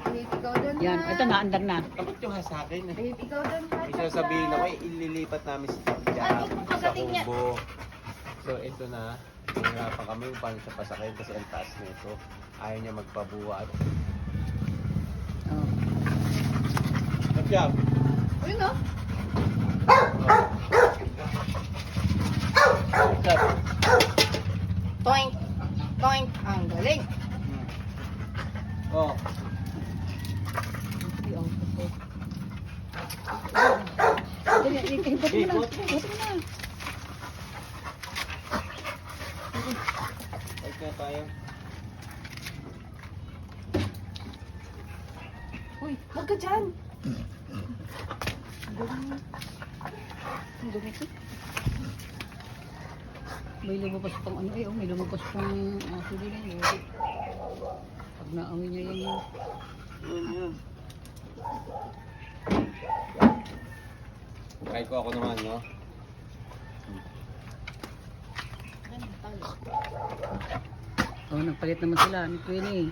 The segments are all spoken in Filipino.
Babe, ikaw doon Yan, ha. ito na, andar na. Kapag yung sa akin eh. Babe, ikaw doon ha. May sasabihin ako, ililipat namin si Chap Ay, kung sa pagdating niya. Kubo. So ito na, hihirapan kami kung paano siya pasakay kasi ang taas nito. Ayaw niya magpabuhat. Oh. Chap, Ayun o. Chap. Toink. Toink. Ang galing. Oh, Hindi, ang puso. Dali, ikot mo na. Ikot. Ikot mo na. balik na tayo. Uy, huwag ka dyan. Ang dumi ko. May lumabas pang ano eh, oh, may lumabas pang aso din eh. Pag naamoy niya yan yun. Yun. Try ko ako naman, no? Oh, nagpalit naman sila ni Queenie.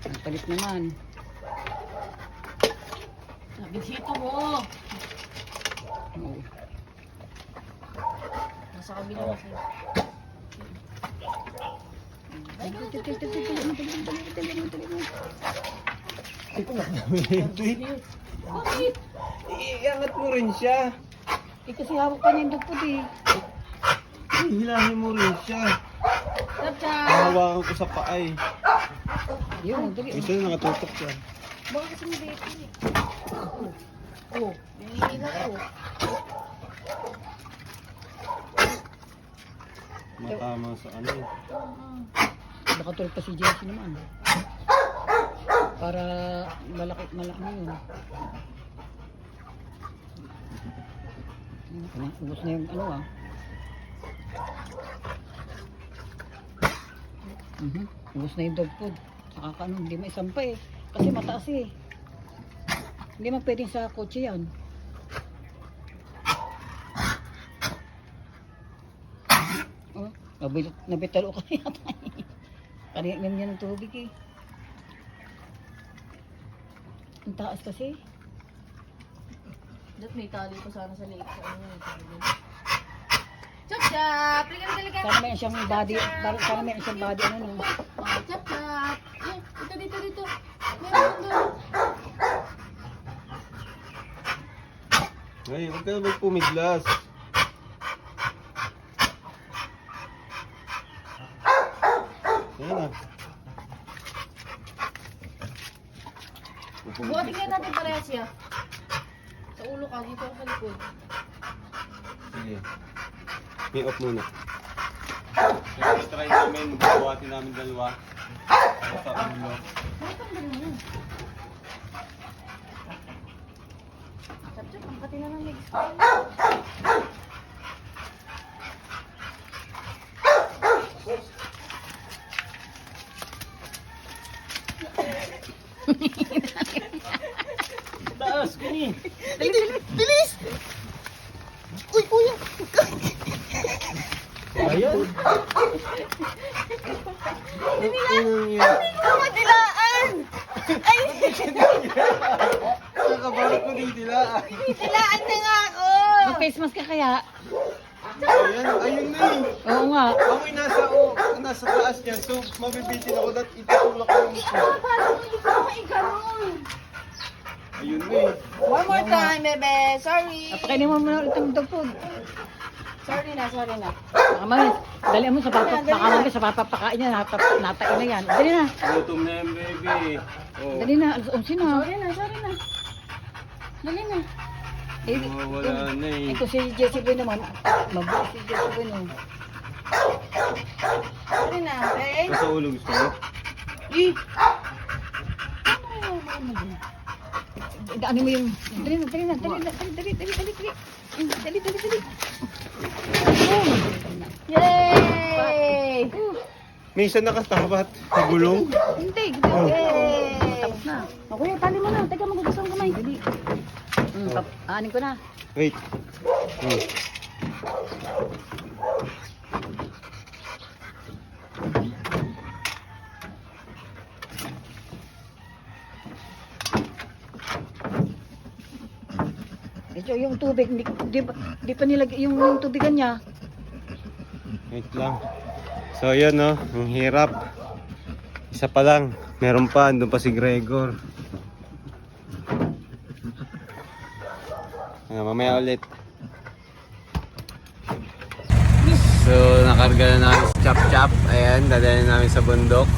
Nagpalit naman. Bisito mo. Oh. Nasa kabila Oh. na sa'yo. Hindi ko makakamitin. Bakit? Iangat mo rin siya. Eh kasi hawak pa niya yung dugpod eh. Hilahin mo rin siya. Chap-chap. Hawakan ko sa paay. Yun, dali. Ito na nakatutok siya. Baka kasi may bete. Oh, nanginila ko. Matama sa ano eh. Baka tulad pa si Jesse naman. Para malaki na yun. Ubus na yung ano ah. Ubus na yung dog food. Saka ano, hindi may isampa eh. Kasi mataas eh. Hindi man pwedeng sa kotse yan. Oh, nabitalo ka yata eh. Kanina yan ng tubig eh. Ang taas kasi. Dati may tali pa sana sa liit sa ano. Chap-chap! Ligan! Sana may siyang body, sana may siyang body ano no. Chap-chap! Dito! Meron doon! Ay, huwag ka na magpumiglas. Ayan na. Buhatin nga natin parehas siya. Sa ulo ka, dito ako sa likod. Sige. May off muna. Sige, try namin. Buhatin namin dalawa. Para sa ulo. Chap-chap, ang pati na ng legs ko. Taas, kini. Bilis! Uy, kuya! Ayan. Madilaan! Nakabalik ko din dilaan. Dilaan na nga ako! Mag-face mask ka kaya? Ayan, ayun na eh. Oo nga. Amoy nasa taas niya. So, mabibitin ako dahil itutulak ko yung Paano hindi ko maiganon? Ayun na eh. One more time, bebe. Sorry. Napakainin mo muna ulit ang dog food. Sorry na. Baka mamaya, dali mo sa papa, baka mamaya sa papapakain niya, natain na yan. Dali na, Gutom na yan, baby. Oh. dali na, alas 11 na. Sorry na. Dali na. Eh, Wala na eh. ito si Jessie Boy naman, mabuo si Jessie Boy no. Sorry na, okay? Nasa ulo gusto mo? Ano mo yung, dali na. Yay! Minsan nakatapat sa gulong. Hindi, Yay! tapos na. O kuya, tali mo na, teka magugas ang kamay. Dali. Aanin ko na. Wait. Ito, yung tubig, di pa nilag yung tubigan niya. Wait lang. So yun no, ang hirap. Isa pa lang, meron pa, andun pa si Gregor. Mamaya ulit. So nakarga na namin si Chop Chop. Ayan, dadalhin namin sa bundok.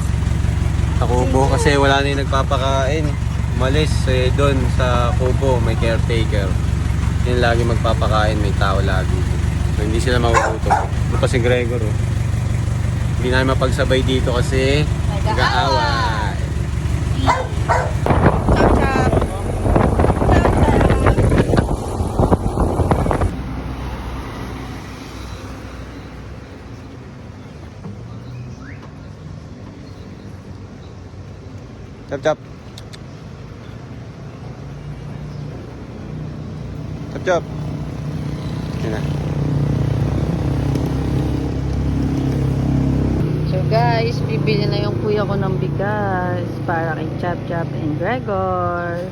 Sa kubo kasi wala na yung nagpapakain. Umalis doon sa kubo, may caretaker. Yun lagi magpapakain, may tao lagi. So hindi sila magugutom. Ito pa si Gregor oh. Hindi namin mapagsabay dito kasi nag-aaway. Chop chop. Chop chop. Yan na. So guys, bibili na yung kuya ko ng bigas para kay Chop Chop and Gregor.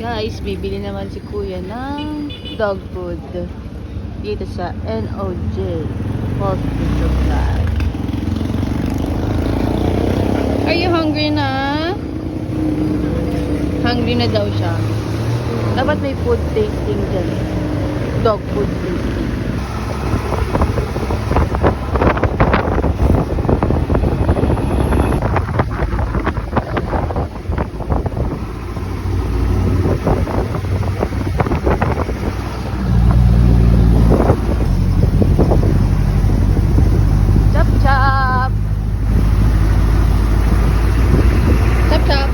Guys, bibili naman si kuya ng dog food dito sa NOJ Poultry Supply. Are you hungry na? Hungry na daw siya. Dapat may food tasting dyan. Dog food tasting. Chop chop! Chop chop!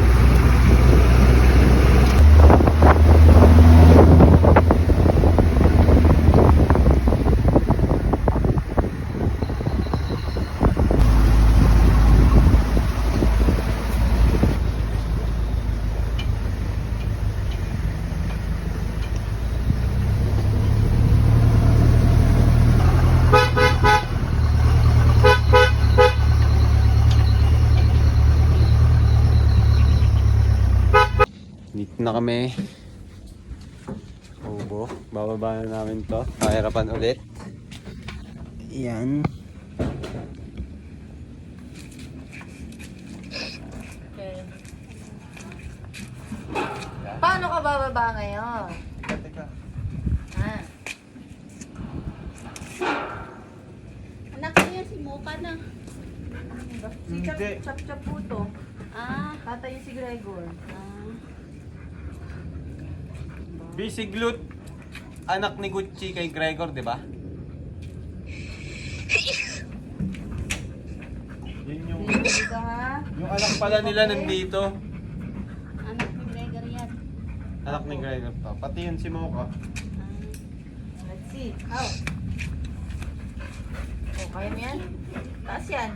Dito na kami. Kubo. Bababa na namin to. Pahirapan ulit. Yan. Okay. Paano ka bababa ngayon? Teka. Ah. Anak ko yan, si Mocha na. Si Hindi. Chop Chop po to. Ah. Tatay si Gregor. Ah. Bisiglut. Anak ni Gucci kay Gregor, di ba? Yun yung... Dito ha? Yung anak pala nila nandito. Anak ni Gregor yan. Anak ni Gregor to. Pati yun si Mocha. Let's see. Oh. Oh, kaya mo yan? Taas yan.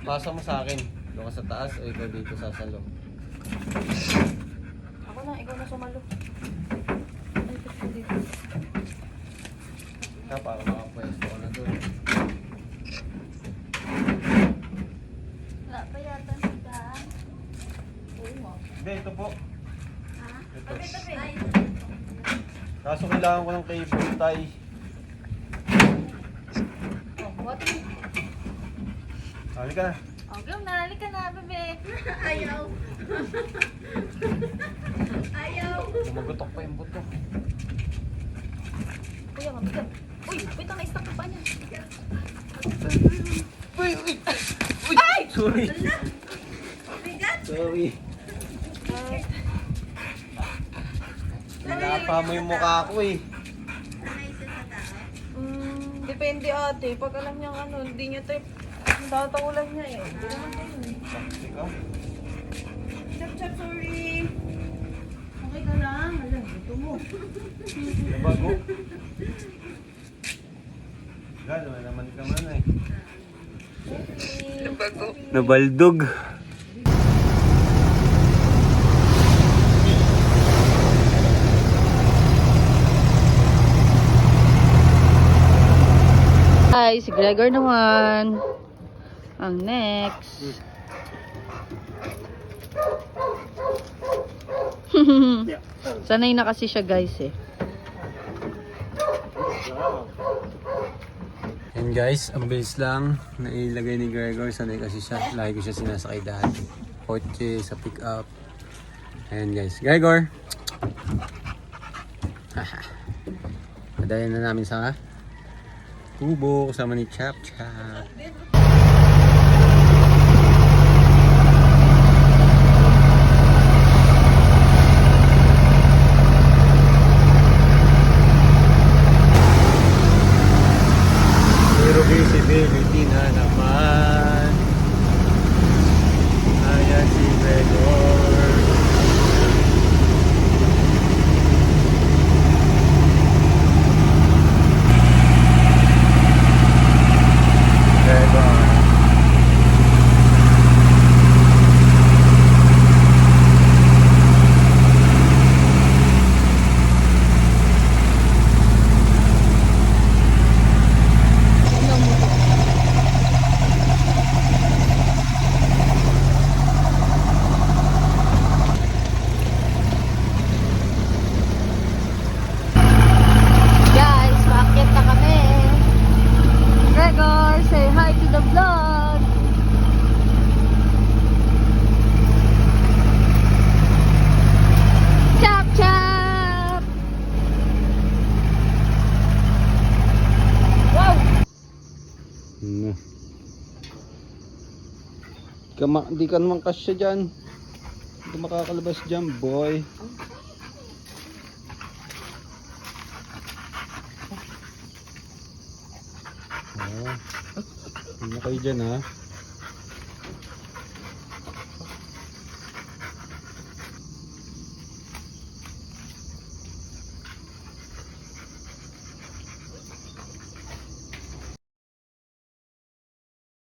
Pasa mo sa akin. Doon ka sa taas o ikaw dito sa salo. Ako na, ikaw na sumalo. Kaya para makapwesto ko na doon. Wala pa yata sa daan. Oo mo. Hindi, ito po. Ha? Ito. Tabi. Ay. Kaso kailangan ko ng cable tie. Oh, what? Halika na. Okay, nalali ka na, bebe. Ayaw. Ayaw. Gumagutok pa yung buto. Kuya, mabigat. Uy, wait lang, na-stuck pa niya. Uy! Uy! Uy! Ay! Sorry. Bigat. Sorry. Pinapa mo yung mukha ko eh. Depende ate. Pag alam niya ano, hindi niya trip. Tatakulan niya eh. Hindi naman tayo eh. Ikaw? Chop, chop, sorry. Okay ka lang. Alam, ito mo. Nabago. Galo, naman ka man eh. Nabaldog. Hi, si Gregor naman. Ang next. Sanay na kasi siya guys eh. And guys, ang bilis lang nailagay ni Gregor. Sanay kasi siya. Lagi ko siya sinasakay dati. Kotse, sa pick up. Ayan guys. Gregor! Padayan na namin sa kubo kasama ni Chap Chap. Zero visibility na naman. Ayan si Gregor. Gregor. Guys, paakyat na kami. Gregor, say hi to the vlog. Chap chap. Wow. No. Di ka naman kasya dyan. Hindi ka makakalabas dyan, boy. Oh. Hindi na kayo dyan, ha?